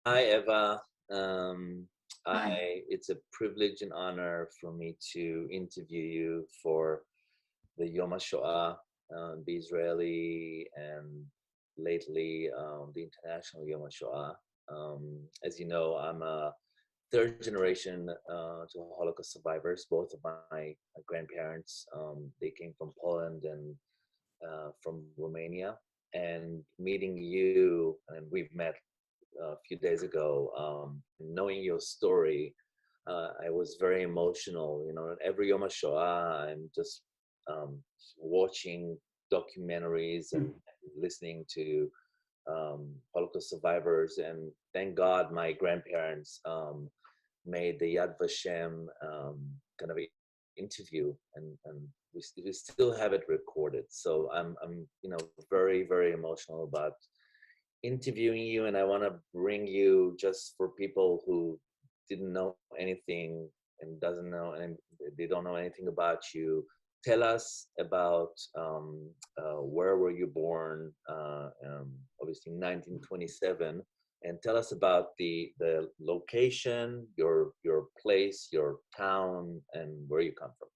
Hi, Eva. Um, Hi. it's a privilege and honor for me to interview you for the Yom HaShoah, the Israeli and lately the International Yom HaShoah. As you know, I'm a third generation to Holocaust survivors. Both of my grandparents, they came from Poland and from Romania. And meeting you, and we've met a few days ago, knowing your story, I was very emotional. You know, every Yom HaShoah, I'm just watching documentaries and listening to Holocaust survivors. And thank God my grandparents made the Yad Vashem kind of interview, and we still have it recorded. So I'm very very emotional about interviewing you, and I want to bring you just for people who didn't know anything and doesn't know and they don't know anything about you. Tell us about where were you born? Obviously, 1927, and tell us about the location, your place, your town, and where you come from.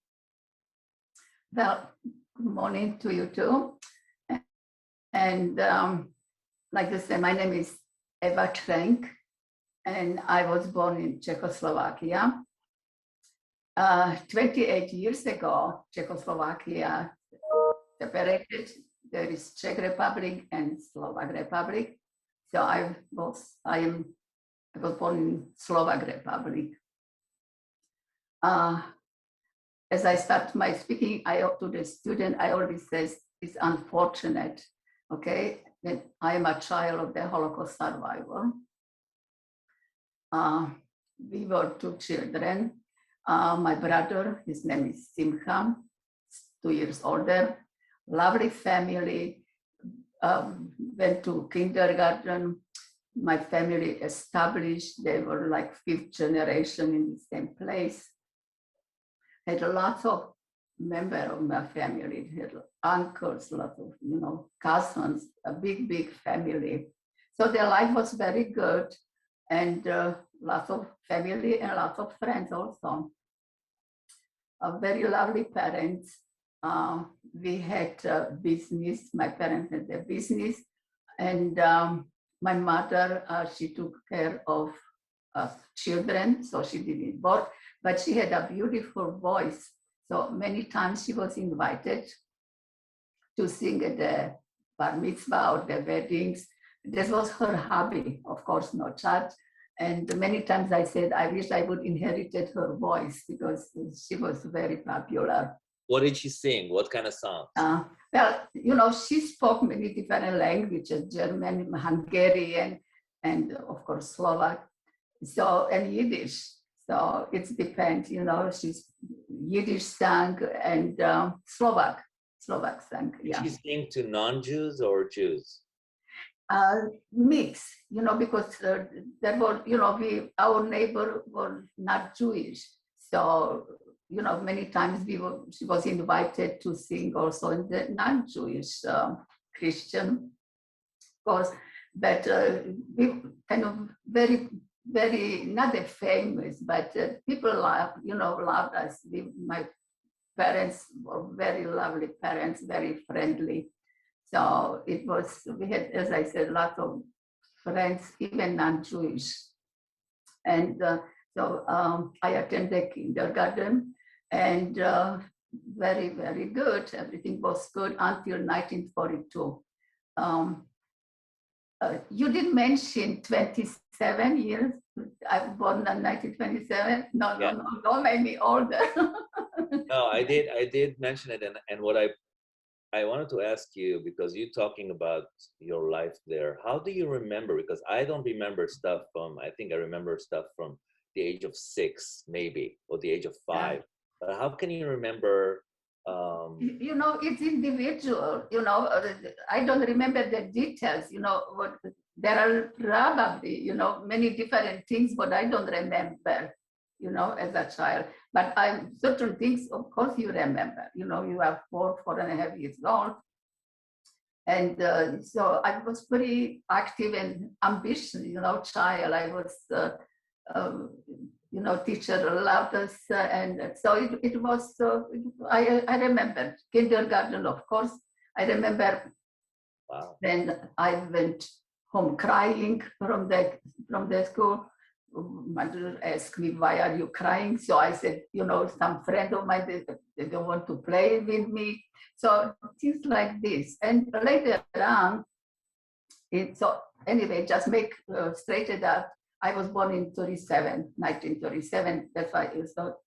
Well, good morning to you too. And like I said, my name is Eva Trenk, and I was born in Czechoslovakia. 28 years ago, Czechoslovakia separated. There is Czech Republic and Slovak Republic. So I was born in Slovak Republic. As I start my speaking, to the student, I always say it's unfortunate, okay, that I am a child of the Holocaust survivor. We were two children. My brother, his name is Simcha, 2 years older, lovely family, went to kindergarten. My family established, they were like fifth generation in the same place. Had lots of members of my family, had uncles, lots of cousins, a big family. So their life was very good, and lots of family and lots of friends also. Very lovely parents. We had business. My parents had their business, and my mother, she took care of children, so she didn't work, but she had a beautiful voice. So many times she was invited to sing at the bar mitzvah or the weddings. This was her hobby, of course, no charge. And many times I said, I wish I would inherited her voice because she was very popular. What did she sing? What kind of songs? Well, she spoke many different languages, German, Hungarian, and of course, Slovak. So, and Yiddish. So it depends, she's Yiddish sang and Slovak sang, Did yeah. she sing to non-Jews or Jews? Mix, because there were, our neighbor were not Jewish. So, many times she was invited to sing also in the non-Jewish Christian course, but we kind of very, very, not that famous, but people loved us. My parents were very lovely parents, very friendly. So we had, as I said, lots of friends, even non-Jewish. And I attended kindergarten, and very, very good. Everything was good until 1942. You did mention 27 years. I was born in 1927. No, Yeah. no, no, don't make me older. No, I did mention it, and what I wanted to ask you, because you're talking about your life there. How do you remember? Because I don't remember stuff from. I think I remember stuff from the age of 6, maybe, or the age of Yeah. 5. But how can you remember? It's individual. I don't remember the details. What there are probably, many different things, but I don't remember. As a child. But certain things, of course, you remember. You are 4.5 years old. And so I was pretty active and ambitious, child. I was, teacher allowed us. And so it was, I remember kindergarten, of course. I remember Wow. when I went home crying from the school. Mother asked me, why are you crying? So I said, some friend of mine, they don't want to play with me. So things like this. And later on, so anyway, just make straight it up. I was born in 1937. That's why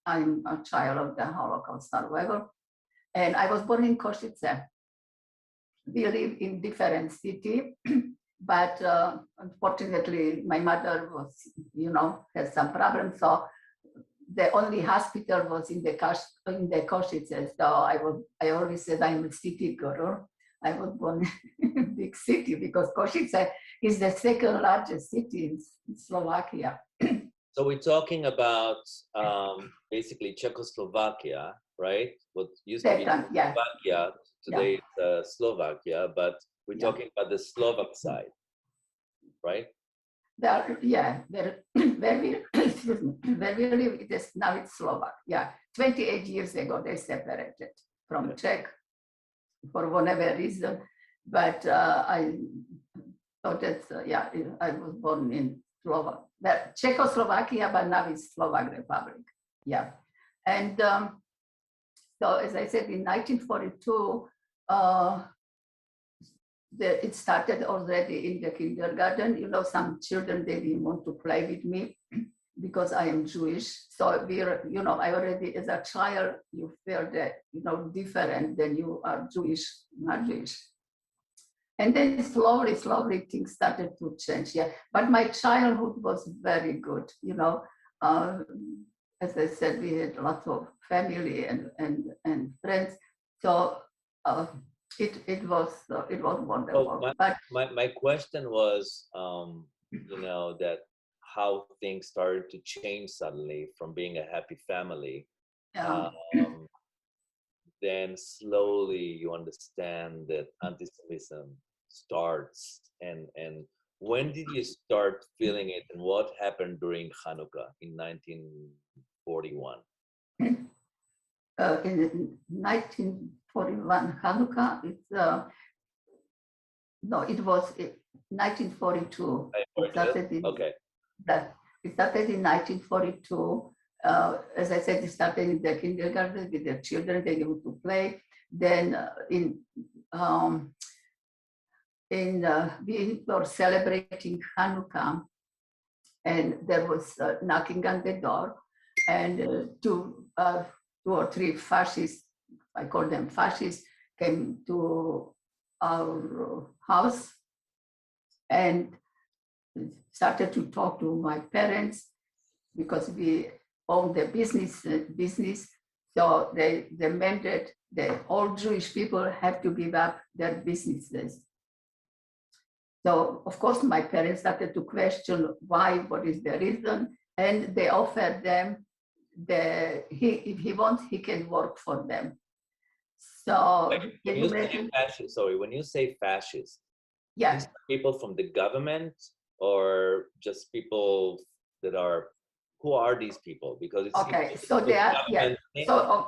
I'm a child of the Holocaust survivor. And I was born in Košice. We live in different city, but unfortunately, my mother was, had some problems. So the only hospital was in the Košice. So I always said I'm a city girl. I was born in a big city because Košice is the second largest city in Slovakia. So we're talking about basically Czechoslovakia, right? What used to be Slovakia, today it's Slovakia, but we're talking about the Slovak side, right? Where we live, now it's Slovak. Yeah, 28 years ago they separated from Czech for whatever reason, but I thought that I was born in Slovak, Czechoslovakia, but now it's Slovak Republic. Yeah, and so as I said, in 1942. It started already in the kindergarten. Some children, they didn't want to play with me because I am Jewish. So I already, as a child, you feel that, different than you are Jewish, not Jewish. And then slowly things started to change. Yeah, but my childhood was very good. As I said, we had lots of family and friends. So. It was wonderful. So my question was, that how things started to change suddenly from being a happy family. Then slowly you understand that anti-Semitism starts, and when did you start feeling it, and what happened during Hanukkah in 1941? In 1941 Hanukkah, it was 1942. It started in 1942. As I said, it started in the kindergarten with the children. They used to play. Then we were celebrating Hanukkah, and there was knocking on the door, and two or three fascists, I call them fascists, came to our house and started to talk to my parents because we owned the business. So they demanded that all Jewish people have to give up their businesses. So of course my parents started to question why, what is the reason, and they offered them if he wants, he can work for them. So when you say fascist, yeah, people from the government or just people that are, who are these people? Because it's okay, so they are so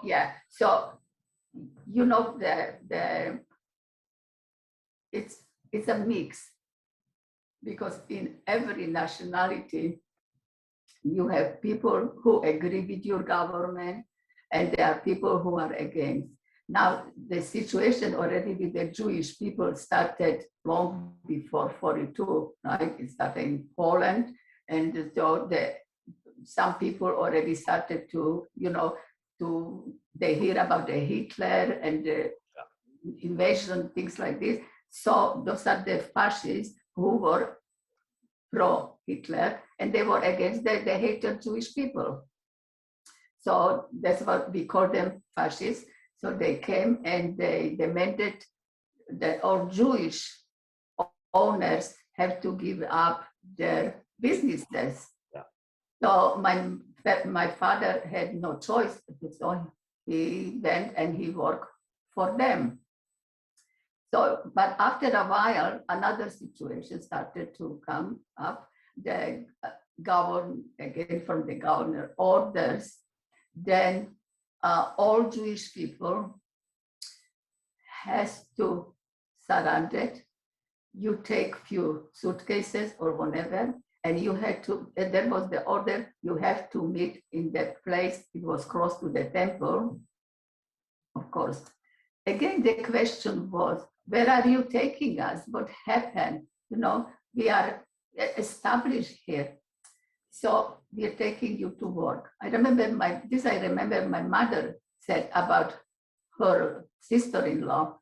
it's a mix, because in every nationality you have people who agree with your government and there are people who are against. Now, the situation already with the Jewish people started long before 42, right? It started in Poland. And so some people already started to, they hear about the Hitler and the invasion, things like this. So those are the fascists who were pro-Hitler, and they were against they hated Jewish people. So that's what we call them, fascists. So they came and they demanded that all Jewish owners have to give up their businesses. Yeah. So my father had no choice. So he went and he worked for them. So, but after a while, another situation started to come up. The governor, again from the governor, orders, then all Jewish people has to surrender. You take few suitcases or whatever, and you had to, and that was the order, you have to meet in that place. It was close to the temple, of course. Again, the question was, where are you taking us? What happened? You know, we are established here. So we are taking you to work. I remember my mother said about her sister-in-law,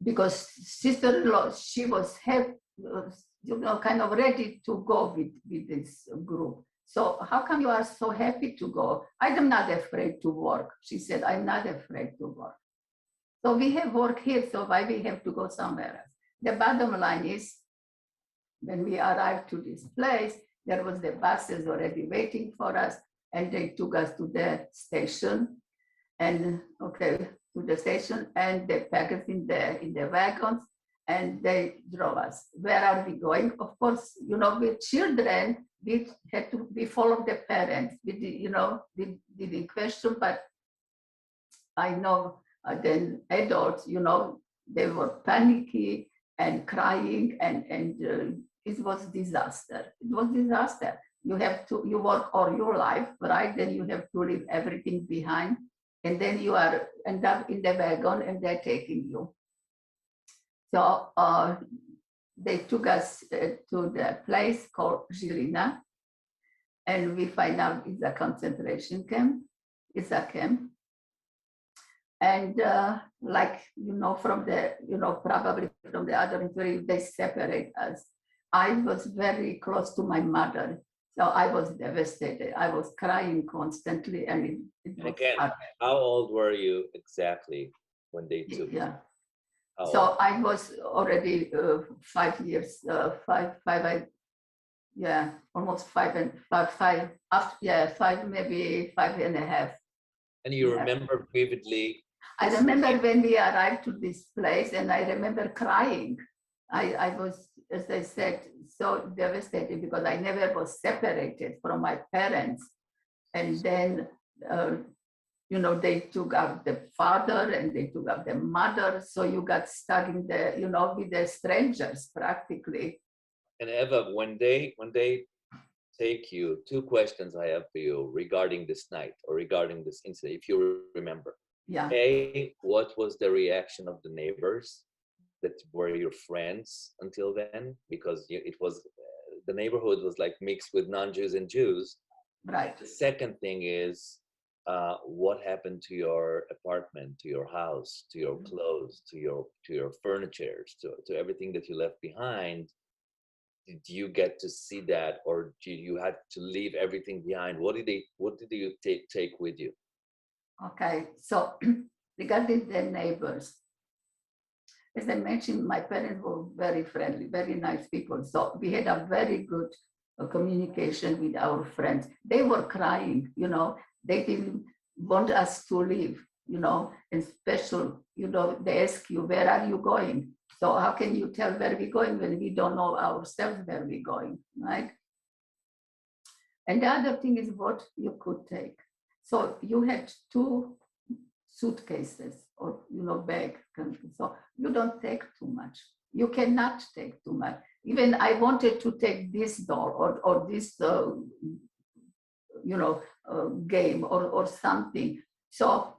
because sister-in-law, she was kind of ready to go with this group. So how come you are so happy to go? I am not afraid to work. She said, I'm not afraid to work. So we have work here, so why we have to go somewhere else? The bottom line is, when we arrived to this place, there was the buses already waiting for us, and they took us to the station, and to the station, and they packed us in the wagons, and they drove us. Where are we going? Of course, with children, we followed the parents. We didn't question, but I know then adults, they were panicky and crying, and it was disaster. It was disaster. You work all your life, right? Then you have to leave everything behind, and then you end up in the wagon, and they're taking you. So they took us to the place called Žilina, and we find out it's a concentration camp. It's a camp. And from the, probably from the other interview, they separate us. I was very close to my mother, so I was devastated. I was crying constantly, and it was again, hard. How old were you exactly when they took you? Yeah. So I was already 5 years, almost 5 and 5, maybe 5.5. And you remember vividly? I remember when we arrived to this place, and I remember crying. I was, as I said, so devastated because I never was separated from my parents. And then, they took out the father and they took out the mother. So you got stuck in the, with the strangers practically. And Eva, when they take you, 2 questions I have for you regarding this night or regarding this incident, if you remember. Yeah. A, what was the reaction of the neighbors that were your friends until then? Because it was, the neighborhood was like mixed with non-Jews and Jews. Right. The second thing is, what happened to your apartment, to your house, to your clothes, to your furniture, to everything that you left behind? Did you get to see that, or did you had to leave everything behind? What did you take with you? Okay, so regarding the neighbors, as I mentioned, my parents were very friendly, very nice people. So we had a very good communication with our friends. They were crying, they didn't want us to leave, and special, they ask you, where are you going? So how can you tell where we're going when we don't know ourselves where we're going, right? And the other thing is what you could take. So you had 2 suitcases or, bag. So you don't take too much. You cannot take too much. Even I wanted to take this doll or this, game or something. So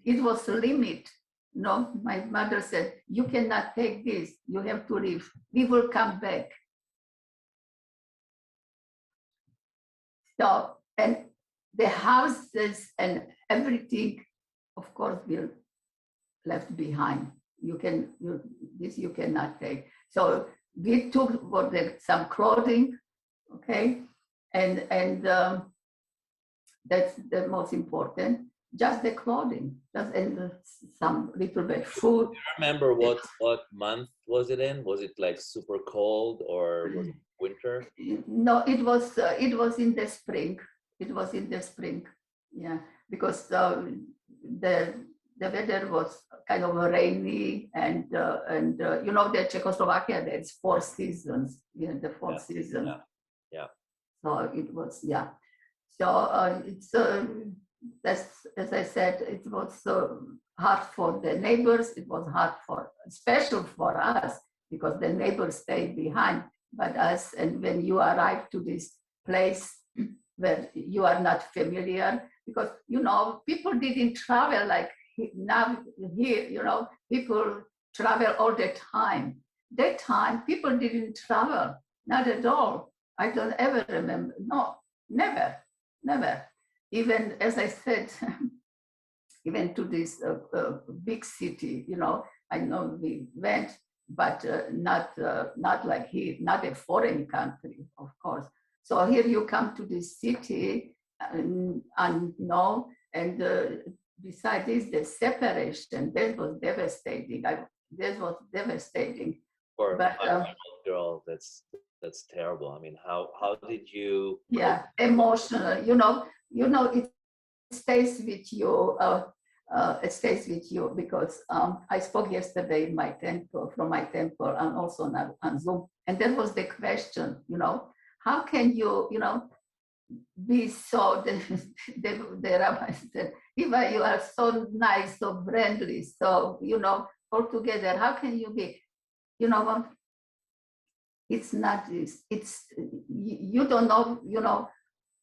it was a limit. My mother said, you cannot take this. You have to leave. We will come back. So, and the houses and everything, of course, will left behind. You cannot take. So we took some clothing, okay, and that's the most important. Just the clothing, and some little bit food. Do you remember what month was it in? Was it like super cold or was it winter? No, it was in the spring. It was in the spring, yeah, because the weather was kind of rainy and you know, the Czechoslovakia, there's 4 seasons, you know, the 4 seasons. Yeah. So it was, yeah. So it's that's, as I said, it was hard for the neighbors. It was hard for, special for us, because the neighbors stayed behind. But us, and when you arrive to this place where you are not familiar, because, you know, people didn't travel like now here, you know, people travel all the time. That time, people didn't travel, not at all. I don't ever remember, no, never. Even, as I said, even to this big city, you know, I know we went, but not like here, not a foreign country, of course. So here you come to this city, and no, and besides this, the separation, that was devastating. That was devastating. For but, a 5-year-old girl, that's terrible. I mean, how did you? Yeah, emotional. You know, it stays with you. It stays with you because I spoke yesterday in my temple, from my temple, and also on Zoom, and that was the question. You know, how can you, you know, be so? The rabbi said, Eva, you are so nice, so friendly, so, you know, all together. How can you be? You know what? It's not. It's you don't know. You know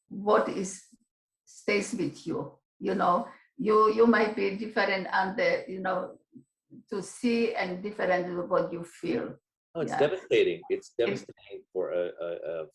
what is stays with you. You know, you might be different and you know, to see, and different what you feel. Oh, it's devastating. It's devastating for a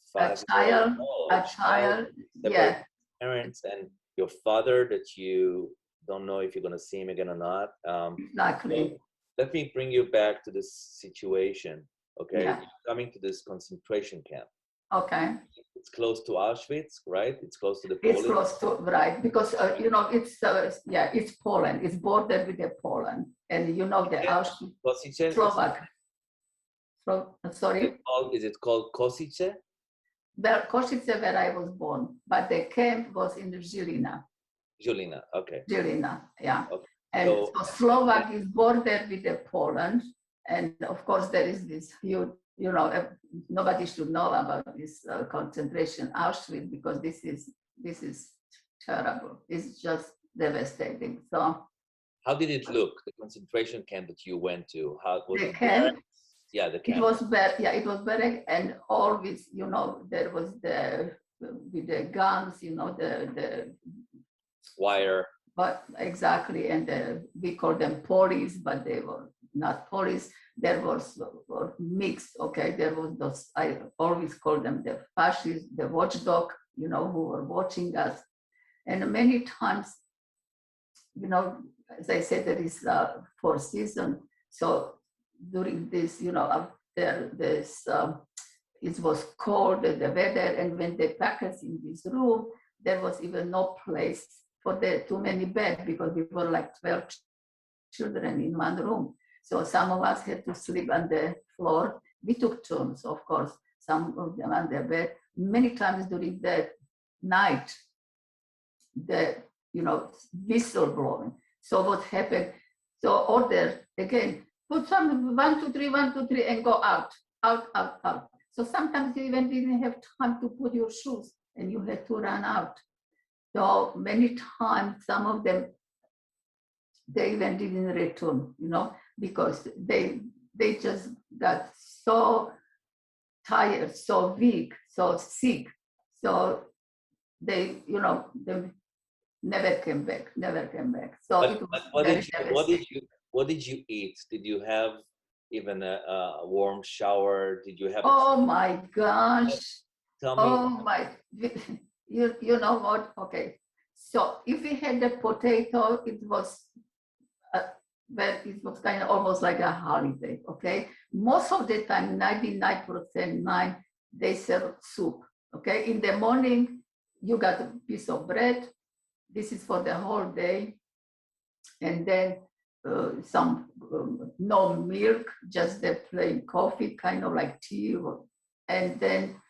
child, yeah. Parents and your father, that you don't know if you're going to see him again or not. Exactly. So let me bring you back to this situation. Okay, Yeah. you're coming to this concentration camp. Okay. It's close to Auschwitz, right? It's close to the Polish. It's close to, right, because you know, it's it's Poland. It's bordered with Poland, and you know the Auschwitz, Slovak. Sorry. Is it called Kosice? Well, Kosice, where I was born, but the camp was in Žilina. Žilina, okay. Žilina, yeah. Okay. And so Slovak is bordered with Poland, and of course there is this huge, you know, nobody should know about this concentration Auschwitz, because this is terrible. It's just devastating. So how did it look, the concentration camp that you went to? How was the camp? Yeah, the camp. It was it was barrack, and always, you know, there was with the guns, you know, the wire. But exactly, and we call them police, but they were not police. There was mixed. Okay, there was those. I always call them the fascists, the watchdog. You know, who were watching us, and many times, you know, as I said, there is 4 seasons. So during this, you know, it was cold, the weather, and when they packed us in this room, there was even no place for the too many beds, because we were like 12 children in one room. So some of us had to sleep on the floor. We took turns, of course, some of them on their bed. Many times during the night, the, you know, whistle blowing. So what happened? So order again, put some 1, 2, 3, 1, 2, 3, and go out. So sometimes you even didn't have time to put your shoes, and you had to run out. So many times, some of them, they even didn't return, you know, because they just got so tired, so weak, so sick. So they, you know, they never came back. So it was what did you eat? Did you have even a warm shower? Did you have? Oh my gosh! Tell me. Oh my! You know what? Okay, so if we had the potato, it was it was kind of almost like a holiday. Okay, most of the time, 99% they serve soup. Okay, in the morning you got a piece of bread. This is for the whole day, and then some no milk, just the plain coffee, kind of like tea, and then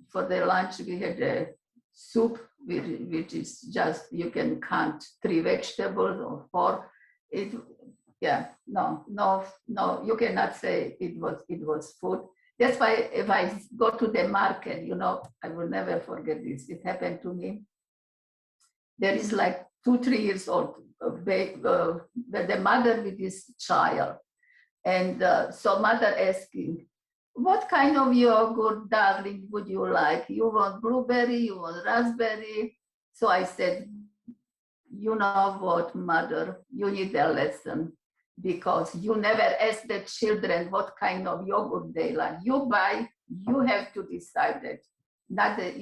for the lunch we had a soup, which is just, you can count 3 vegetables or 4. yeah, no, you cannot say it was food. That's why if I go to the market, I will never forget this. It happened to me. There is like 2, 3 years old, the mother with this child. And so mother asking, what kind of yogurt, darling, would you like? You want blueberry, you want raspberry? So I said, you know what, mother, you need a lesson because you never ask the children what kind of yogurt they like. You buy, you have to decide it. Not that,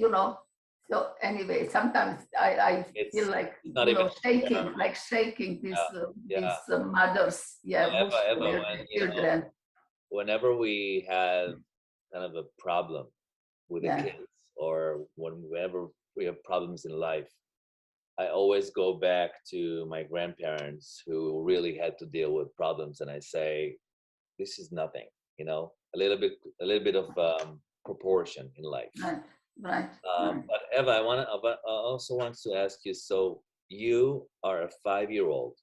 So anyway, sometimes I feel like, not even shaking yeah, these mothers, who Eva, spoil the children. whenever we have kind of a problem with the Yeah, kids, or whenever we have problems in life, I always go back to my grandparents who really had to deal with problems, and I say, this is nothing, a little bit of proportion in life. right, right. But Eva, I also want to ask you. So you are a 5-year-old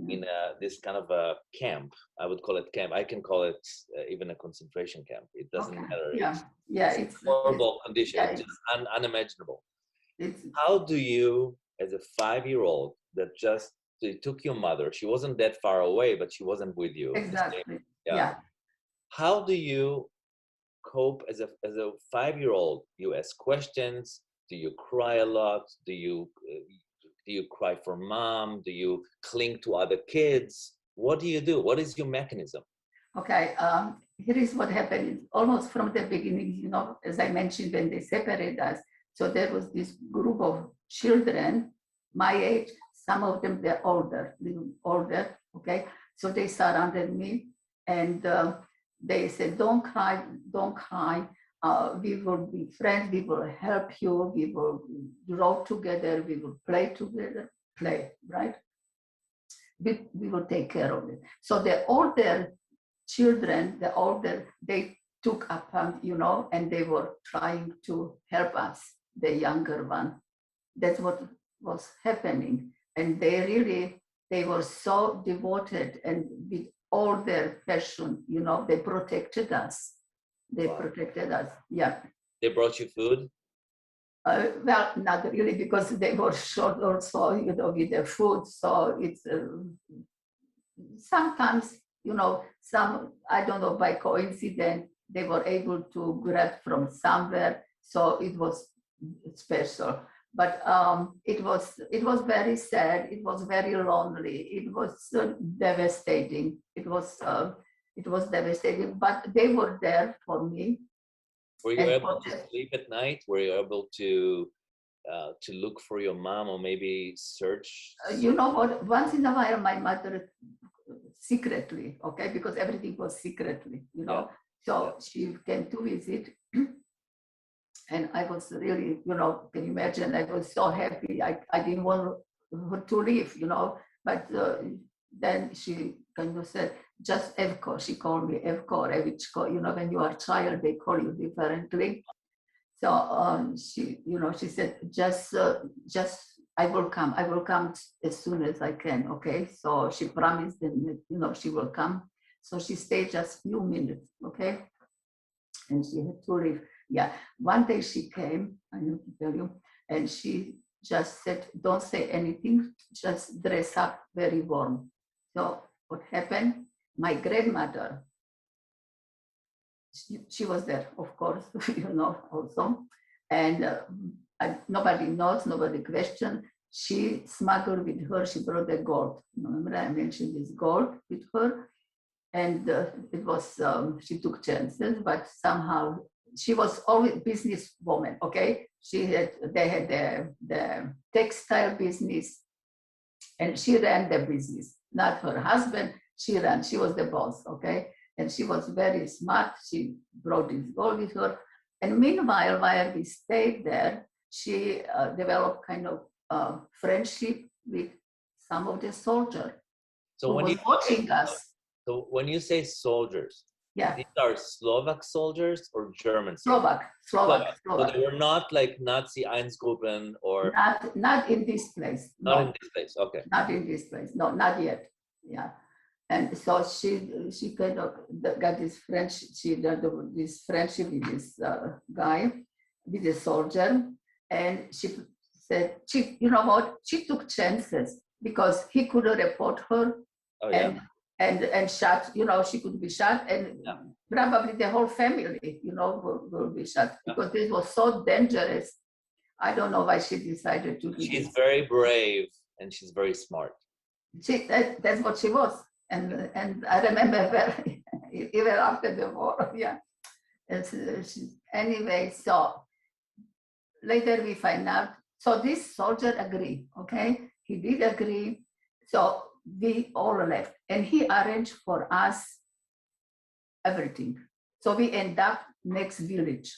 in this kind of a camp. I would call it camp. I can call it even a concentration camp. It doesn't Okay. matter. Yeah, It's a horrible condition. yeah, It's just unimaginable. it's How do you, as a 5-year-old, that just took your mother? She wasn't that far away, but she wasn't with you. exactly. Yeah. Yeah. How do you cope as a 5-year-old? You ask questions. Do you cry a lot? Do you cry for mom? Do you cling to other kids? What do you do? What is your mechanism? Okay. Here is what happened. Almost from the beginning, as I mentioned, when they separated us, so there was this group of children, my age. Some of them they're older, little older. Okay, so they surrounded me, and they said, "Don't cry, don't cry. We will be friends. We will help you. We will grow together. We will play together. Play, right? We will take care of it." So the older children, they took upon, and they were trying to help us, the younger one. That's what was happening. And they were so devoted, and with all their passion, they protected us. They protected us. Yeah. They brought you food? Well, not really, because they were short also, with the food. So it's sometimes, I don't know, by coincidence, they were able to grab from somewhere. So it was special. But it was very sad. It was very lonely. It was devastating. It was devastating. But they were there for me. Were you able to sleep at night? Were you able to look for your mom, or maybe search? You know what? Once in a while, my mother secretly, okay, because everything was secretly, So she came to visit. And I was really, can you imagine? I was so happy. I didn't want her to leave, But then she kind of said, just Evko. She called me Evko, Evichko. When you are a child, they call you differently. So she said, just I will come. I will come as soon as I can. Okay. So she promised that, she will come. So she stayed just few minutes. Okay. And she had to leave. Yeah, one day she came, I need to tell you, and she just said, don't say anything, just dress up very warm. So what happened? My grandmother, she was there, of course, also. And nobody knows, nobody questioned. She smuggled with her, she brought the gold. Remember I mentioned this gold with her? And it was, she took chances, but somehow she was always businesswoman, okay? They had the textile business, and she ran the business, not her husband, she was the boss, okay? And she was very smart, she brought this gold with her. And meanwhile, while we stayed there, she developed kind of friendship with some of the soldiers who was watching us. So when you say soldiers, yeah, these are Slovak soldiers or German soldiers? Slovak. So they were not like Nazi Einsatzgruppen or... Not in this place. Not in this place, okay. Not in this place, no, not yet. Yeah. And so she kind of got this friendship. She got this friendship with this guy, with a soldier, and she said, you know what? She took chances because he could report her, Oh, yeah. and shot. You know, she could be shot, and probably the whole family, you know, will be shot because this was so dangerous. I don't know why she decided to do She's this. very brave and she's very smart. That's what she was. And I remember very, even after the war, yeah. Anyway, so later we find out. So this soldier agreed, okay? He did agree. So we all left. And he arranged for us everything. So we end up next village.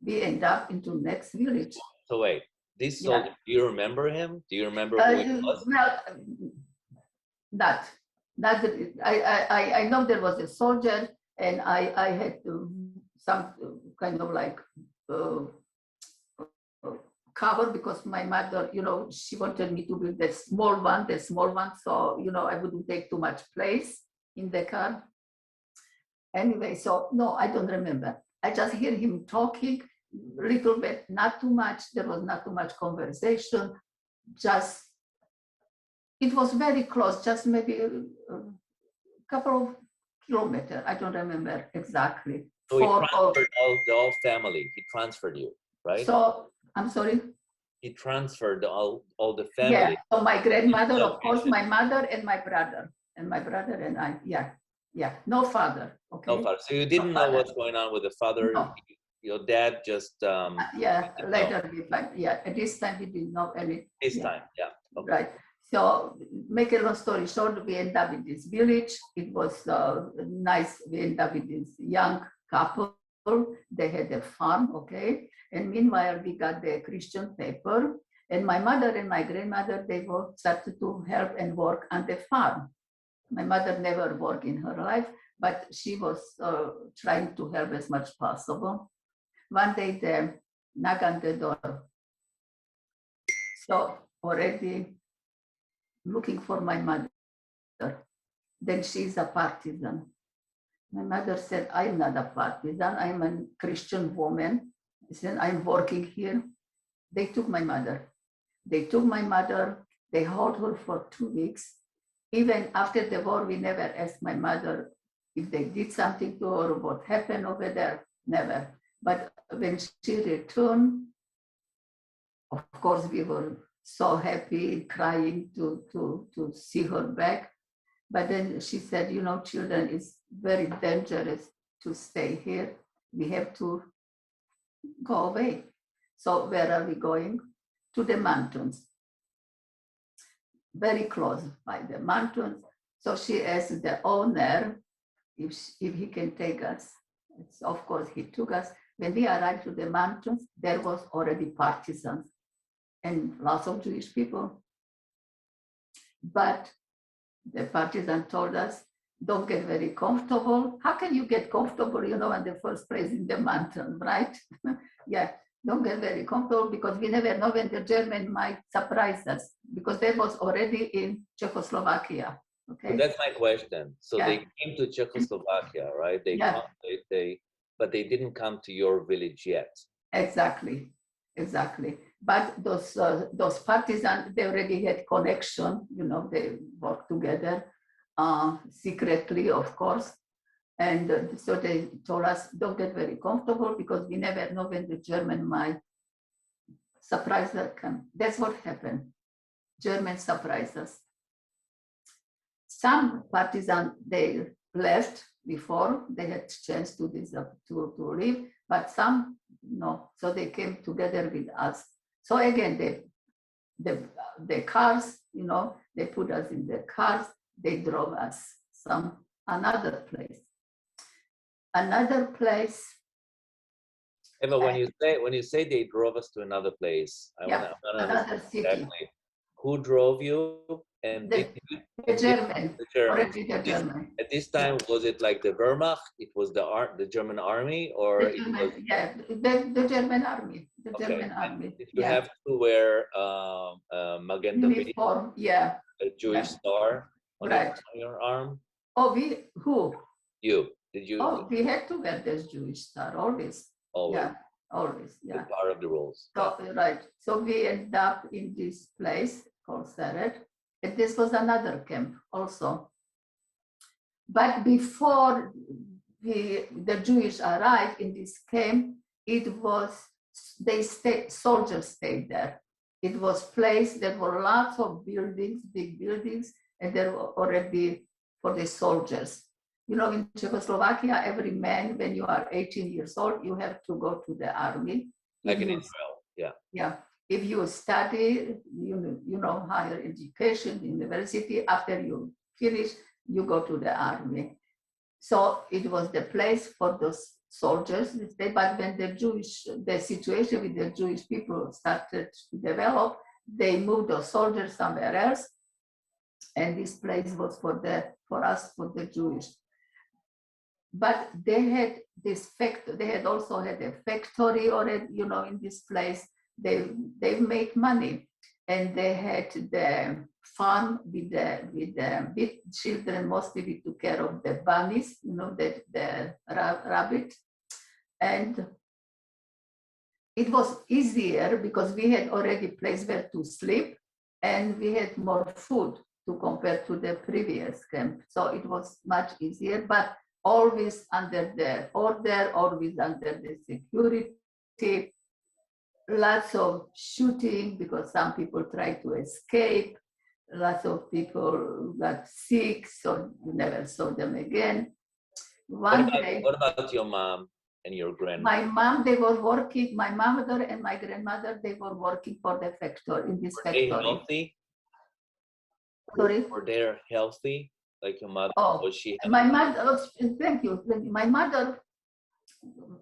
We end up into next village. So wait, this soldier, do you remember him? Do you remember who he was? Well, that I know there was a soldier, and I had some kind of like cover because my mother, you know, she wanted me to build the small one, so you know I wouldn't take too much place in the car. Anyway, so no, I don't remember. I just hear him talking a little bit, not too much. There was not too much conversation. Just it was very close, just maybe a couple of kilometers. I don't remember exactly. So he transferred the whole family. He transferred you, right? So I'm sorry. He transferred all the family. Yeah. So my grandmother, of course, my mother and my brother, and I. Yeah. No father. Okay. No father. So you didn't know what's going on with the father. No. Your dad just. Later we find. Yeah. At this time we didn't know any. This time, yeah. Okay. Right. So make a long story short, we end up in this village. It was nice. We end up with this young couple. They had a farm, okay? And meanwhile, we got the Christian paper. And my mother and my grandmother, they both started to help and work on the farm. My mother never worked in her life, but she was trying to help as much possible. One day, they knock on the door. So already looking for my mother. Then she's a partisan. My mother said, I'm not a partisan, I'm a Christian woman. She said, I'm working here. They took my mother. They held her for 2 weeks. Even after the war, we never asked my mother if they did something to her or what happened over there, never. But when she returned, of course, we were so happy, crying to see her back. But then she said, you know, children, it's very dangerous to stay here. We have to go away. So where are we going? To the mountains. Very close by the mountains. So she asked the owner if he can take us. Of course, he took us. When we arrived to the mountains, there was already partisans and lots of Jewish people. But the partisan told us, don't get very comfortable. How can you get comfortable, you know, in the first place in the mountain, right? Yeah, don't get very comfortable because we never know when the German might surprise us because they was already in Czechoslovakia. Okay. So that's my question. So they came to Czechoslovakia, right? But they didn't come to your village yet. Exactly. But those partisans, they already had connection, you know, they worked together secretly, of course. And so they told us, don't get very comfortable because we never know when the German might surprise us. That's what happened. Germans surprised us. Some partisans, they left before they had chance to leave, but some no. So they came together with us. So again, the cars, you know, they put us in the cars. They drove us another place. Eva, when you say they drove us to another place, I want to another city. Exactly who drove you and the German. At this time, was it like the Wehrmacht? It was the German army, or the German army. The German army. Did you have to wear Magen David? Uniform, a Jewish star on your arm? Oh, who? You, did you? Oh, we had to wear this Jewish star, always. Always. Yeah, always, yeah. Part of the rules. So, right. So we ended up in this place called Seret. And this was another camp also. But before the Jewish arrived in this camp, soldiers stayed there. It was place, there were lots of buildings, big buildings, and there were already for the soldiers. You know, in Czechoslovakia, every man, when you are 18 years old, you have to go to the army. Like in Israel, yeah. Yeah. If you study, you know, higher education, university, after you finish, you go to the army. So it was the place for those soldiers. But when the situation with the Jewish people started to develop, they moved those soldiers somewhere else. And this place was for the Jewish. But they had they had also had a factory already, you know, in this place. They made money, and they had the farm with children. Mostly we took care of the bunnies, you know, the rabbit, and it was easier because we had already place where to sleep, and we had more food to compare to the previous camp. So it was much easier, but always under the order, always under the security. Lots of shooting because some people tried to escape. Lots of people got sick, so you never saw them again. What about your mom and your grandmother? My mom, they were working. My mother and my grandmother, they were working for the factory, in this factory. Were they healthy? Sorry? Were they healthy? Like your mother? Oh, Was she my mother, thank you. My mother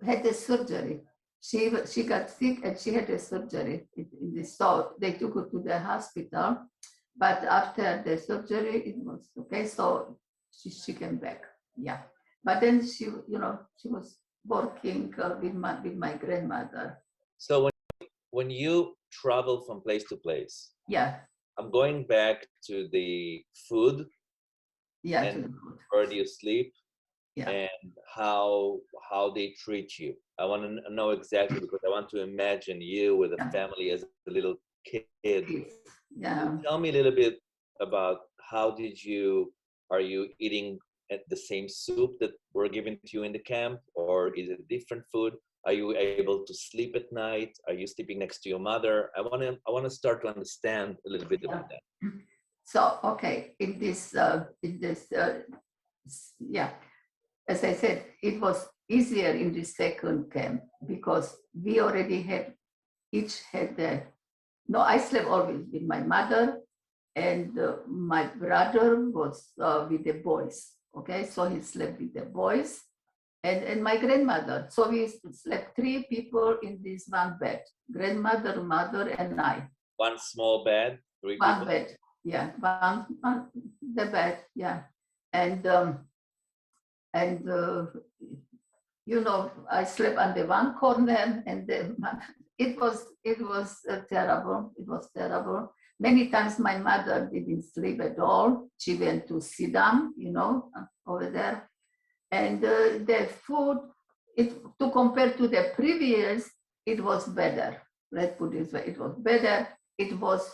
had a surgery. She got sick and she had a surgery in the so they took her to the hospital, but after the surgery it was okay, so she came back. Yeah, but then she was working with my grandmother. So when you travel from place to place, yeah, I'm going back to the food. Yeah, and where do you sleep? Yeah. And how they treat you. I want to know exactly, because I want to imagine you with a family as a little kid. Yeah. Tell me a little bit about are you eating at the same soup that were given to you in the camp, or is it different food? Are you able to sleep at night? Are you sleeping next to your mother? I want to start to understand a little bit about that. So, okay, in this, as I said, it was easier in the second camp because we already each had I slept always with my mother, and my brother was with the boys. Okay, so he slept with the boys, and my grandmother. So we slept 3 people in this one bed: grandmother, mother, and I. One small bed, 3 people. One bed, yeah, the bed, yeah, and I slept on the one corner, and it was terrible. It was terrible. Many times my mother didn't sleep at all. She went to sit down, over there. And the food, to compare to the previous, it was better. Let's put it this way, it was better. It was,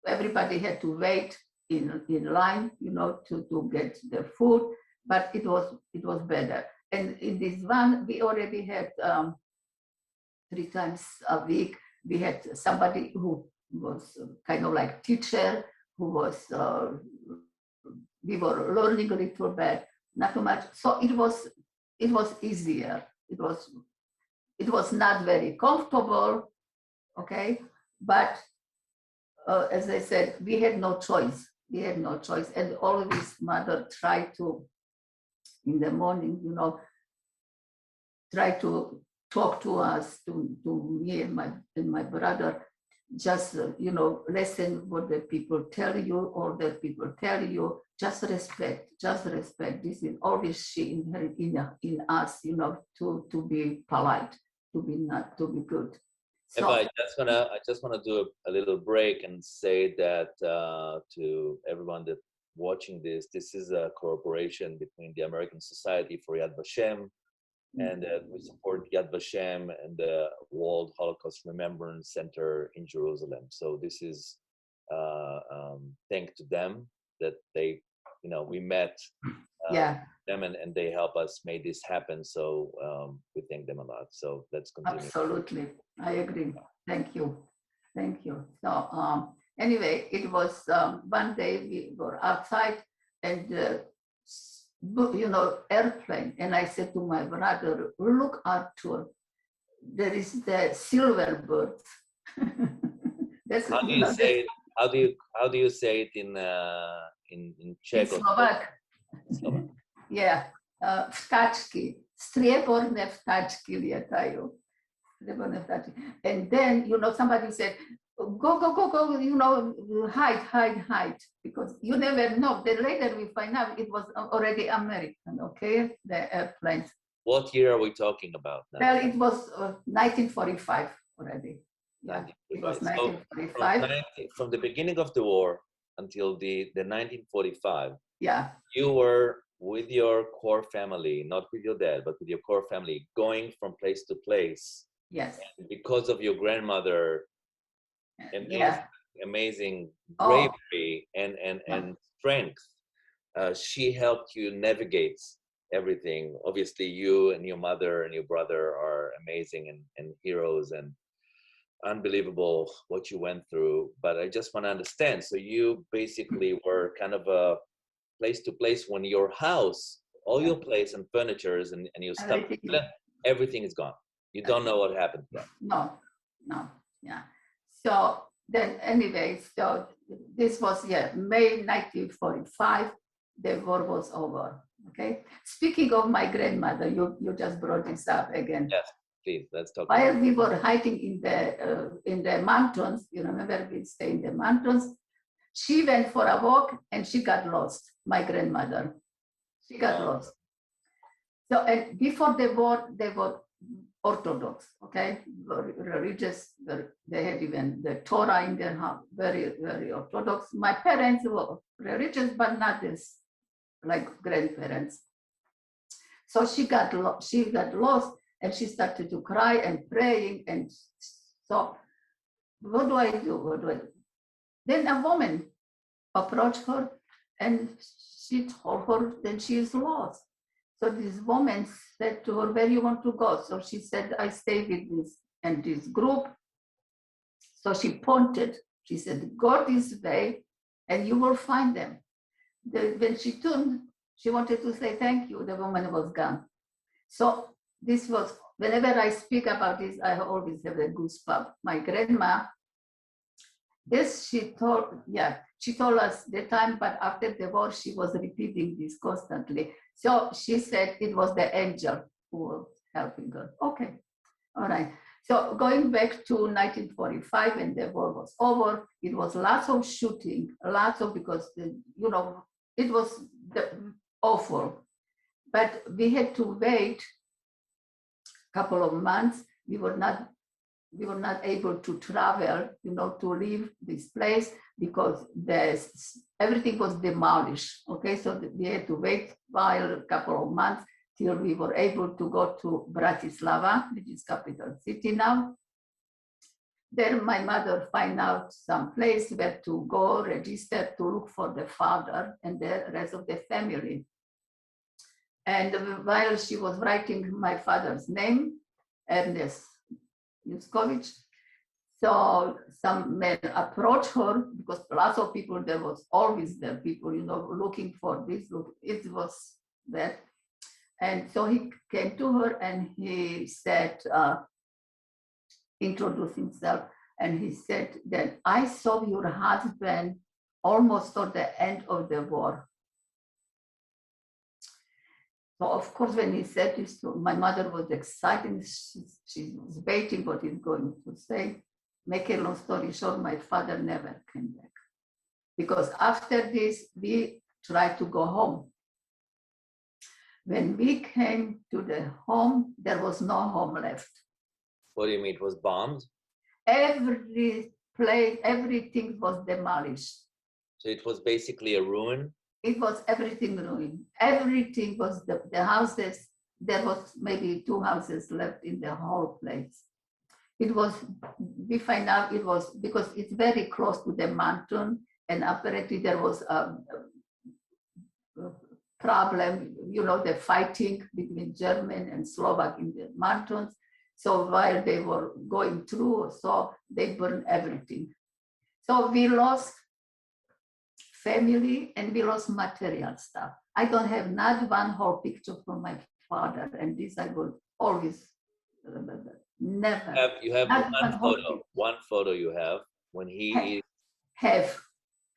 everybody had to wait in line, to get the food, but it was better. And in this one, we already had 3 times a week, we had somebody who was kind of like teacher, who was, we were learning a little bit, not too much. So it was easier. It was not very comfortable, okay? But as I said, we had no choice. And always mother tried to, in the morning, try to talk to us, to me and my brother, just, listen what the people tell you, or the people tell you, just respect. This is always she inherit in us, to be polite, to be good. So, I just wanna do a little break and say that to everyone that watching this, this is a cooperation between the American Society for Yad Vashem, and we support Yad Vashem and the World Holocaust Remembrance Center in Jerusalem. So this is thanks to them that they, we met them and they help us make this happen. So we thank them a lot. So let's continue. Absolutely, I agree. Thank you. So anyway, it was one day we were outside and airplane, and I said to my brother, look, Arthur, there is the silver bird. That's how do you say it? How do you say it in Czech? In Slovak. Yeah, vtáčky, strieborné vtáčky lietajú. And then, somebody said, go, hide, because you never know. Then later we find out it was already American, okay, the airplanes. What year are we talking about now? Well, it was 1945 already. Yeah, it was 1945. So from the beginning of the war until the 1945, yeah, you were with your core family, not with your dad, but with your core family, going from place to place. Yes. And because of your grandmother, amazing bravery and strength, she helped you navigate everything. Obviously, you and your mother and your brother are amazing and heroes, and unbelievable what you went through. But I just want to understand. So you basically were kind of a place to place when your house, all your place and furnitures and your stuff, everything is gone. You don't know what happened to them. No, yeah. So then anyway, so this was, May 1945, the war was over, okay? Speaking of my grandmother, you just brought this up again. Yes, please, let's talk While about we were hiking in the mountains, you remember we stay in the mountains, she went for a walk and she got lost, my grandmother. She got lost. So, and before the war, they were Orthodox, okay, religious. They had even the Torah in their house, very, very Orthodox. My parents were religious, but not as like grandparents. So she got lost, and she started to cry and praying. And so, what do I do? Then a woman approached her, and she told her that she is lost. So this woman said to her, where you want to go? So she said, I stay with this group. So she pointed, she said, go this way and you will find them. When she turned, she wanted to say thank you. The woman was gone. So this was, whenever I speak about this, I always have a goosebump. My grandma, she told us the time, but after the war, she was repeating this constantly. So she said it was the angel who was helping her. Okay, all right. So going back to 1945, when the war was over, it was lots of shooting, because, it was awful. But we had to wait a couple of months. We were not able to travel, to leave this place because everything was demolished. Okay, so we had to wait a couple of months till we were able to go to Bratislava, which is capital city now. Then my mother find out some place where to go, register to look for the father and the rest of the family. And while she was writing my father's name, Ernest Yuskovic, so some men approached her because lots of people, there was always there people, looking for this, it was that. And so he came to her and he said, introduced himself, and he said that I saw your husband almost at the end of the war. So of course, when he said this, my mother was excited. She was waiting what he's going to say. Make a long story short, my father never came back. Because after this, we tried to go home. When we came to the home, there was no home left. What do you mean? It was bombed? Every place, everything was demolished. So it was basically a ruin? it was everything ruined. Everything was the houses. There was maybe 2 houses left in the whole place. It was, we find out it was because it's very close to the mountain, and apparently there was a problem, the fighting between German and Slovak in the mountains. So while they were going through, so they burned everything. So we lost family and we lost material stuff. I don't have not one whole picture from my father, and this I will always remember. Never. You have Not one photo. picture. One photo you have when he Have.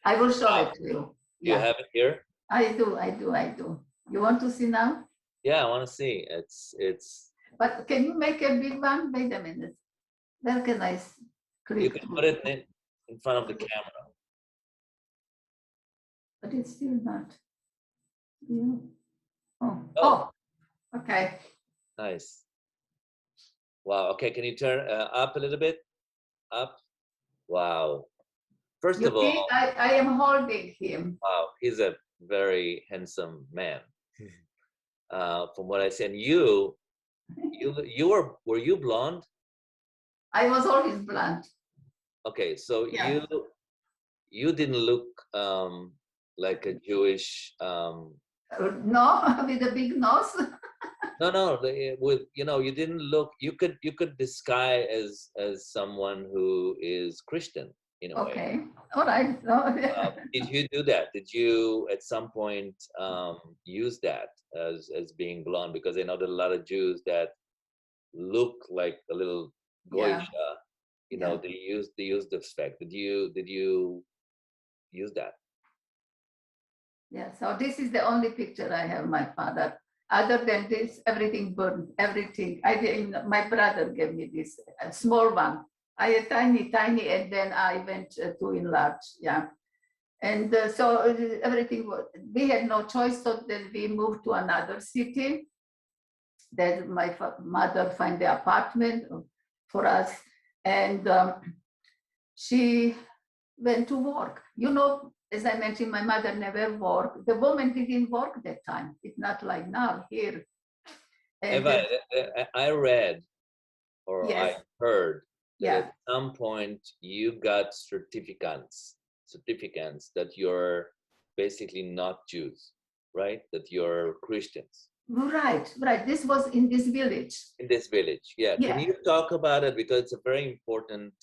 I will show Wow. it to you. You have it here? I do. You want to see now? Yeah, I want to see. It's. But can you make a big one? Wait a minute. Where can I click? You can put it in front of the camera. But it's still not. Yeah. Oh. Okay. Nice. Wow. Okay, can you turn up a little bit? Up. Wow. First of all, I am holding him. wow, he's a very handsome man. From what I said, you were you blonde? I was always blonde. Okay, so Yeah. you didn't look like a Jewish. No, with a big nose. No, with you didn't look. You could disguise as someone who is Christian in a way. Okay, all right. Did you do that? Did you at some point use that as being blonde? Because I know that a lot of Jews that look like a little goisha, they use this fact. Did you use that? Yeah, so this is the only picture I have my father. Other than this, everything burned, everything. My brother gave me this small one. I had tiny, and then I went to enlarge, yeah. And so everything, we had no choice, so then we moved to another city. Then my mother found the apartment for us, and she went to work. As I mentioned, my mother never worked. The woman didn't work that time. It's not like now here. And Eva, I read or yes. I heard that Yeah. at some point you got certificates that you're basically not Jews, right? That you're Christians. Right. This was in this village. In this village, yeah. Can you talk about it, because it's a very important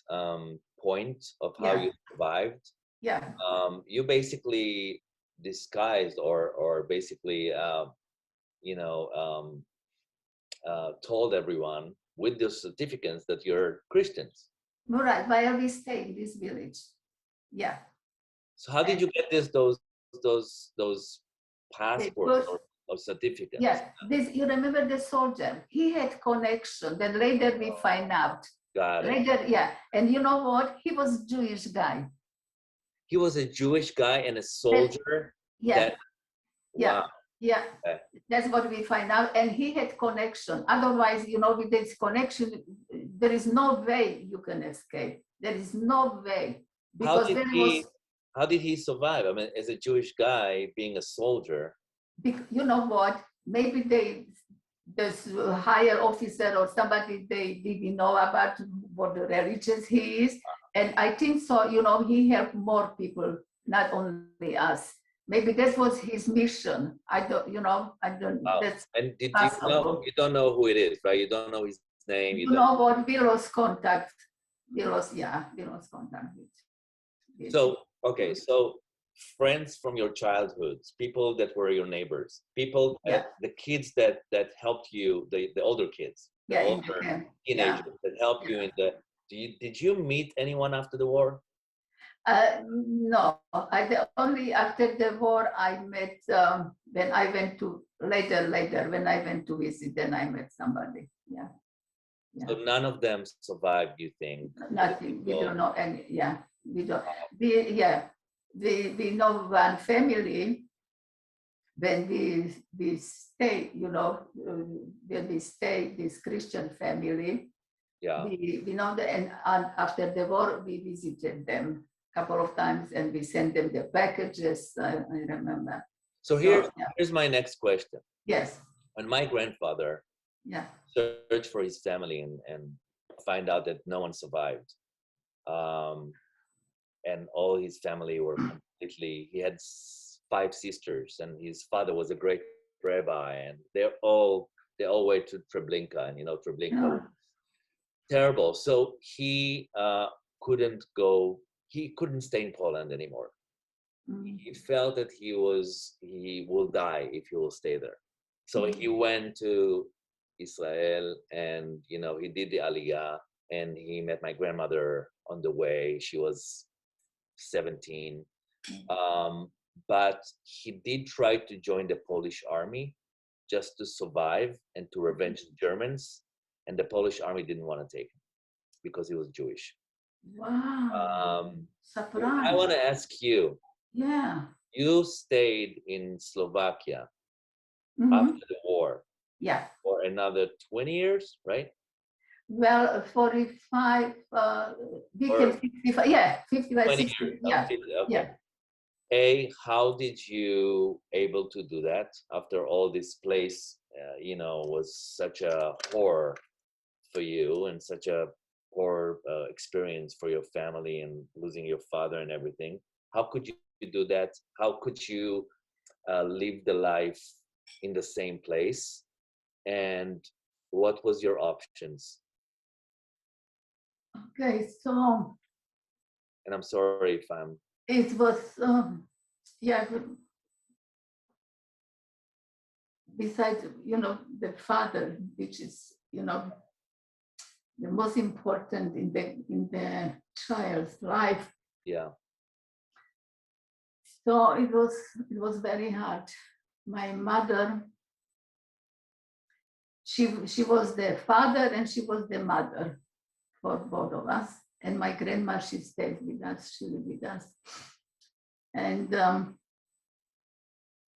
point of how you survived? Yeah. You basically disguised or basically told everyone with the certificates that you're Christians. Right. While we stay in this village. Yeah. So how did you get those passports or certificates? Yes. You remember the soldier? He had connection. Then later we find out. Got it. Later, yeah. And you know what? He was a Jewish guy. He was a Jewish guy and a soldier. Yeah. Wow. Yeah. Okay. That's what we find out. And he had connection. Otherwise, with this connection, there is no way you can escape. There is no way. Because how did he survive? I mean, as a Jewish guy being a soldier. You know what? Maybe this higher officer or somebody, they didn't know about what the religion he is. And I think so, he helped more people, not only us. Maybe that was his mission. I don't. Wow. That's and did you know? You don't know who it is, right? You don't know his name. You know what? We lost contact. We lost contact with. So okay, so friends from your childhoods, people that were your neighbors, people, the kids that helped you, the older kids, the older teenagers that helped you in the. Did you meet anyone after the war? No, only after the war I met, when I went to, later, when I went to visit, then I met somebody, yeah. So none of them survived, you think? Nothing, we don't know any, we don't. We know one family, when we stay, when we stay, this Christian family, we know that, and after the war, we visited them couple of times and we sent them the packages, I remember. So So, yeah. here's my next question. Yes. When my grandfather Yeah. searched for his family and find out that no one survived, and all his family were completely, he had 5 sisters, and his father was a great rabbi, and they all went to Treblinka, and Treblinka Yeah. was terrible. So he couldn't go, he couldn't stay in Poland anymore. Mm. He felt that he will die if he will stay there. So he went to Israel, and he did the Aliyah, and he met my grandmother on the way. She was 17. But he did try to join the Polish army just to survive and to revenge the Germans. And the Polish army didn't want to take him because he was Jewish. Wow. I Surprise. want to ask you, Yeah. you stayed in Slovakia Mhm. after the war Yeah. for another 20 years, right? Well, 45, became 65. Yeah, 55, 20 60. years. Yeah. Okay. Yeah. How did you able to do that after all this place, was such a horror for you and such a horror experience for your family and losing your father and everything? How could you do that? How could you live the life in the same place? And what was your options? Okay. So And I'm sorry if I'm it was, yeah, besides, the father, which is, the most important in the child's life. yeah. So it was very hard. My mother, she was the father and she was the mother for both of us. And my grandma, she stayed with us, she lived with us. And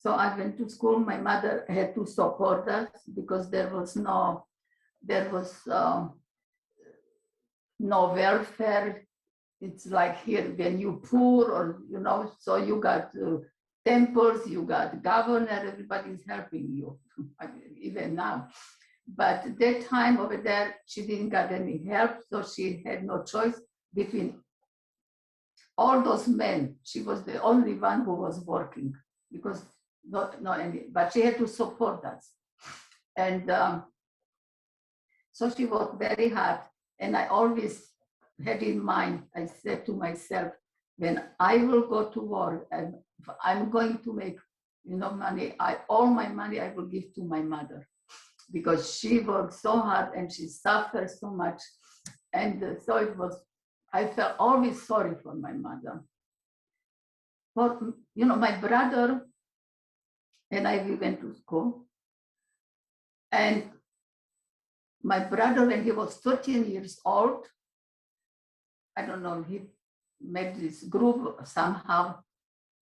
so I went to school. My mother had to support us because there was no welfare. It's like here when you poor, or so you got temples, you got governor, everybody's helping you. Even now. But that time over there, she didn't get any help, so she had no choice between all those men. She was the only one who was working because not any, but she had to support us. And so she worked very hard. And I always had in mind, I said to myself, when I will go to war and I'm going to make money, all my money I will give to my mother, because she worked so hard and she suffered so much. And so I felt always sorry for my mother. But, my brother and we went to school. And my brother, when he was 13 years old, I don't know, he made this group somehow,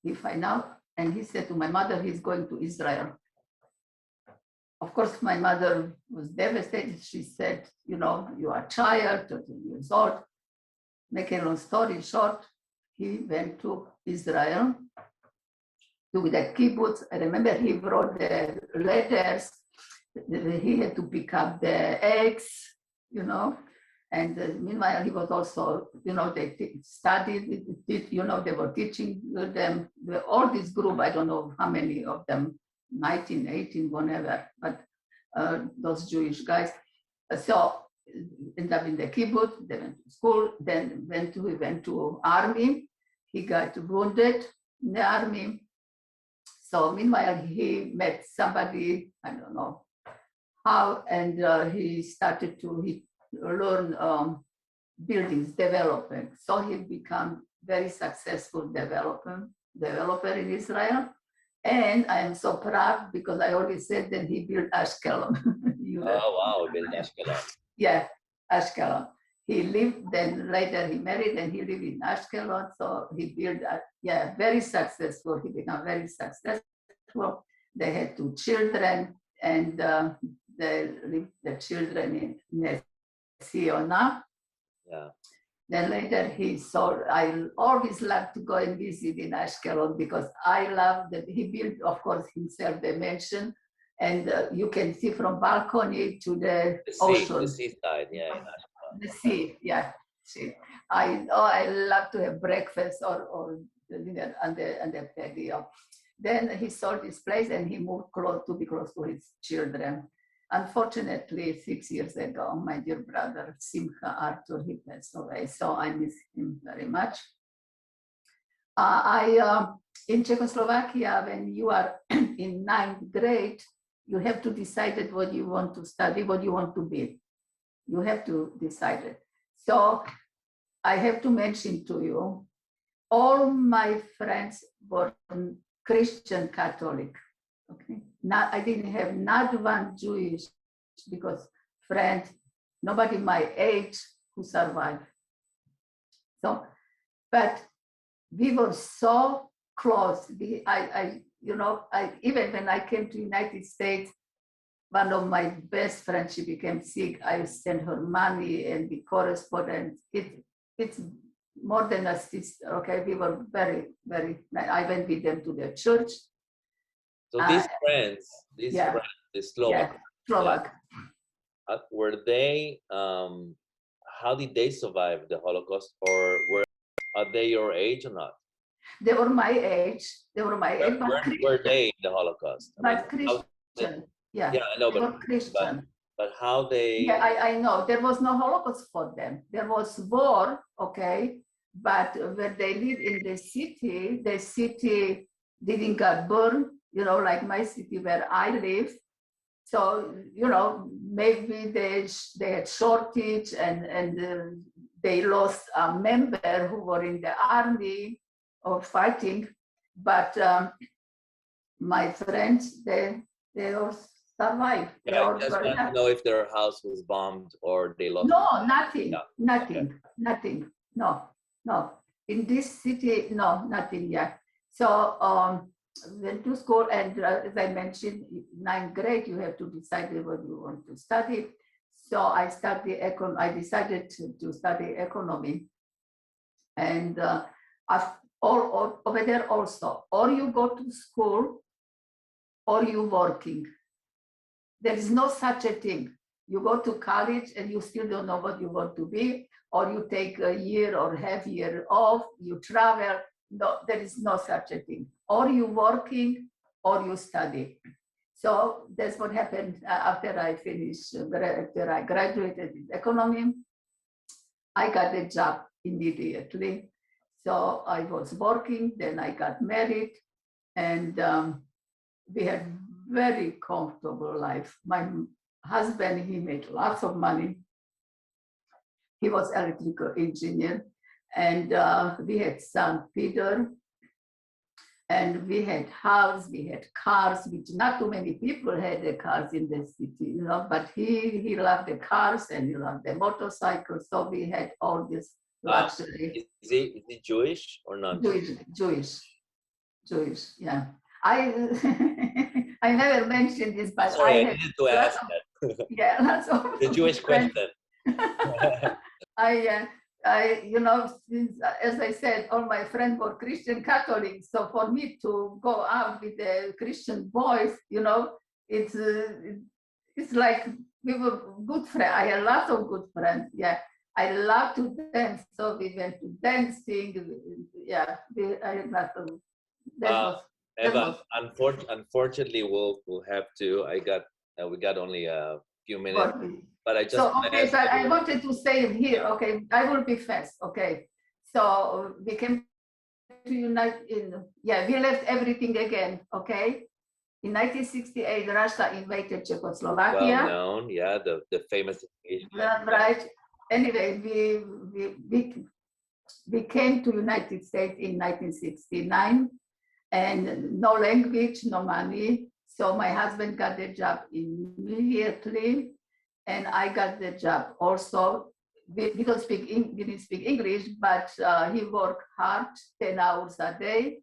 he found out, and he said to my mother, he's going to Israel. Of course, my mother was devastated. She said, you are a child, 13 years old. Make a long story short, he went to Israel, to the kibbutz. I remember he wrote the letters. He had to pick up the eggs, and meanwhile he was also, they studied, they were teaching them, all this group, I don't know how many of them, 19, 18, whatever, but those Jewish guys. So ended up in the kibbutz, they went to school, then he went to army. He got wounded in the army. So meanwhile, he met somebody, I don't know how, and he started to learn buildings, development. So he became very successful developer in Israel. And I am so proud because I always said that he built Ashkelon. Oh, wow, he built Ashkelon. Yeah, Ashkelon. He lived, then later he married and he lived in Ashkelon. So he built, very successful. He became very successful. They had 2 children, and they lived the children in Nesiona. Yeah. Then later he saw, I always loved to go and visit in Ashkelon because I love that he built, of course, himself the mansion. And you can see from balcony to the ocean. The seaside, yeah. The sea, yeah. See. I love to have breakfast or dinner on the patio. Then he sold his place and he moved to be close to his children. Unfortunately, 6 years ago, my dear brother Simcha Arthur, he passed away, so I miss him very much. In Czechoslovakia, when you are in 9th grade, you have to decide what you want to study, what you want to be. You have to decide it. So I have to mention to you, all my friends were Christian Catholic. Okay, I didn't have not one Jewish because friend, nobody my age who survived. So, but we were so close. Even when I came to United States, one of my best friends, she became sick. I sent her money and the correspondence. It's more than a sister. Okay, we were very, very. I went with them to the church. So these friends, the Slovak, were they? How did they survive the Holocaust, or are they your age or not? They were my age. Where were they in the Holocaust? But Christian. Yeah, I know, they were Christian. But how they? Yeah, I know. There was no Holocaust for them. There was war, okay, but when they live in the city didn't get burned, like my city where I live. So, maybe they had shortage and they lost a member who were in the army or fighting. But my friends, they all survived. Yeah, I just want to know if their house was bombed or they lost. No, nothing. No. In this city, no, nothing yet. So went to school, and as I mentioned, 9th grade, you have to decide what you want to study. So I decided to study economy, and over there also, or you go to school, or you working. There is no such a thing. You go to college and you still don't know what you want to be, or you take a year or half year off, you travel. No, there is no such a thing. Or you working or you study. So that's what happened after I finished, after I graduated in economy. I got a job immediately. So I was working, then I got married, and we had very comfortable life. My husband, he made lots of money. He was electrical engineer, and we had son Peter, and we had house, we had cars, which not too many people had the cars in the city, but he loved the cars and he loved the motorcycles, so we had all this luxury. Is he Jewish or not? Jewish, yeah. I never mentioned this, but sorry, I needed to ask that. Yeah, lots of the Jewish question. Since, as I said, all my friends were Christian Catholics. So for me to go out with the Christian boys, it's like we were good friends. I had lots of good friends. Yeah, I love to dance, so we went to dancing. Yeah, I had lots of. Eva, unfortunately, we'll have to. We got only a few minutes. But I just but I wanted to say here, okay, I will be fast, okay. So we came to unite we left everything again, okay. In 1968, Russia invaded Czechoslovakia. Well known, yeah, the famous engagement. Right. Anyway, we came to United States in 1969, and no language, no money. So my husband got a job immediately. And I got the job also. We didn't speak English, but he worked hard, 10 hours a day,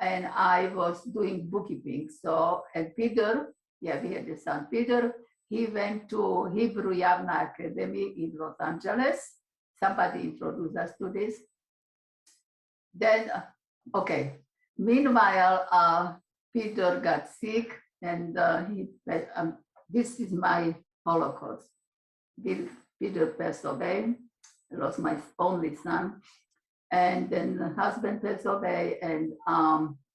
and I was doing bookkeeping. So, and Peter, we had the son Peter, he went to Hebrew Yavna Academy in Los Angeles. somebody introduced us to this. Then, okay. Meanwhile, Peter got sick, and this is my Holocaust. Peter passed away. I lost my only son, and then the husband passed away, and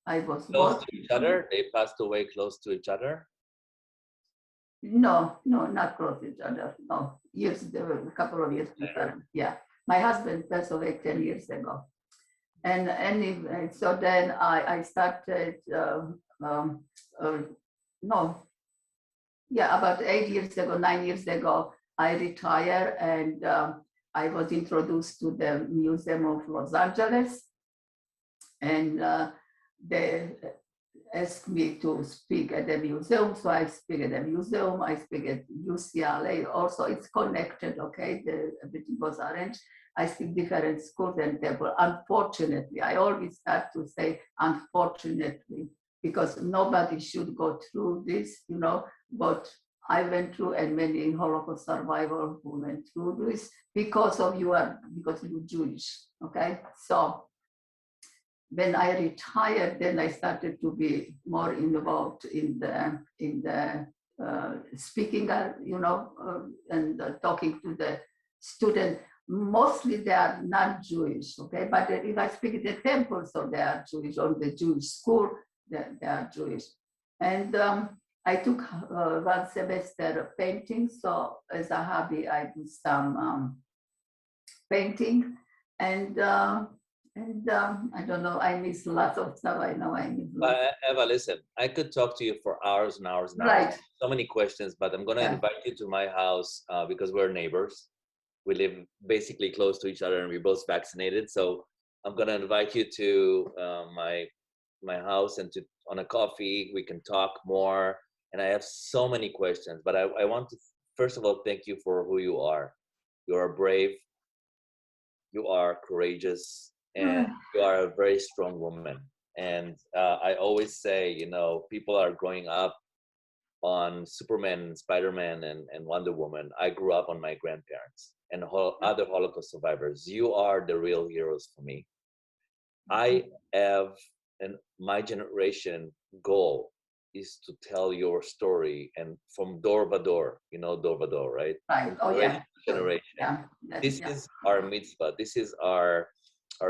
I was close to each other. They passed away close to each other. No, not close to each other. No, there were a couple of years different. Yeah, my husband passed away 10 years ago, and anyway, so then I started. About 8 years ago, 9 years ago, I retired, and I was introduced to the Museum of Los Angeles, and they asked me to speak at the museum. So I speak at the museum, I speak at UCLA. Also, it's connected, okay? Everything was arranged. I speak different schools and table. Unfortunately, I always start to say unfortunately, because nobody should go through this, but I went through, and many Holocaust survivors who went through this because you're Jewish, okay? So when I retired, then I started to be more involved in the speaking, and talking to the students. Mostly they are non-Jewish, okay? But if I speak at the temple, so they are Jewish, or the Jewish school, they are Jewish. And I took 1 semester painting. So as a hobby, I do some painting, and I don't know, I miss lots of stuff. I know I miss lots. Eva, listen, I could talk to you for hours and hours and hours. Right. So many questions, but I'm going to invite you to my house because we're neighbors. We live basically close to each other, and we're both vaccinated. So I'm going to invite you to my house, and on a coffee, we can talk more. And I have so many questions, but I want to, first of all, thank you for who you are. You are brave. You are courageous. And you are a very strong woman. And I always say, people are growing up on Superman and Spider-Man and Wonder Woman. I grew up on my grandparents and other Holocaust survivors. You are the real heroes for me. I have, and my generation goal is to tell your story, and from door by door, door by door, right? Right. Oh, yeah. Generation. Yeah. This is our mitzvah. This is our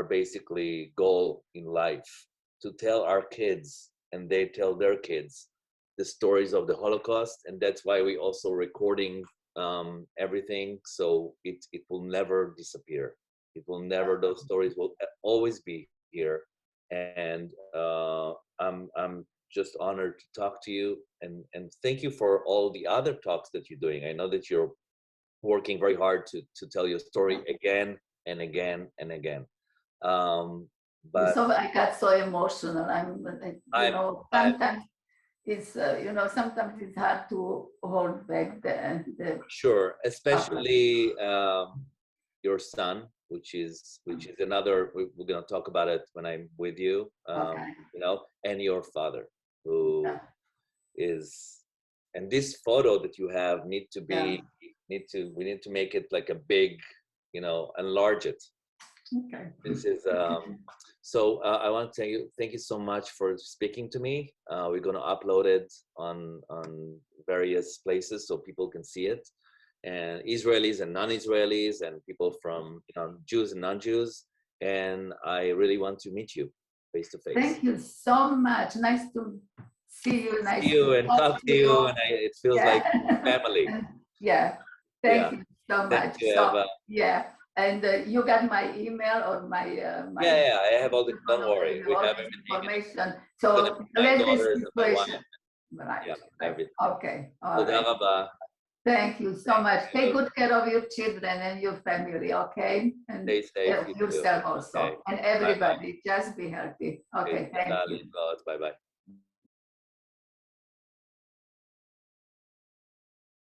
basically goal in life, to tell our kids, and they tell their kids, the stories of the Holocaust. And that's why we also recording everything, so it will never disappear. It will never, those stories will always be here. And I'm just honored to talk to you, and thank you for all the other talks that you're doing. I know that you're working very hard to tell your story again and again and again. But so I got so emotional. Sometimes it's sometimes it's hard to hold back the sure, especially your son, which is another. We're gonna talk about it when I'm with you. And your father, who is, and this photo that you have we need to make it like a big, enlarge it. Okay. This is so I want to thank you so much for speaking to me. We're going to upload it on various places so people can see it, and Israelis and non-Israelis, and people from Jews and non-Jews. And I really want to meet you face to face. Thank you so much. Nice to see you. Nice see you and talk to you, and it feels like family. Thank you so much. Thank you, Eva. And you got my email or my I have all the, don't worry, we have information. So let this situation. Right. Everything. Okay. All right. Thank you so much. Take good care of your children and your family, okay? And stay safe. yourself also. Okay. And everybody, just be healthy. Okay, thank you. Bye-bye.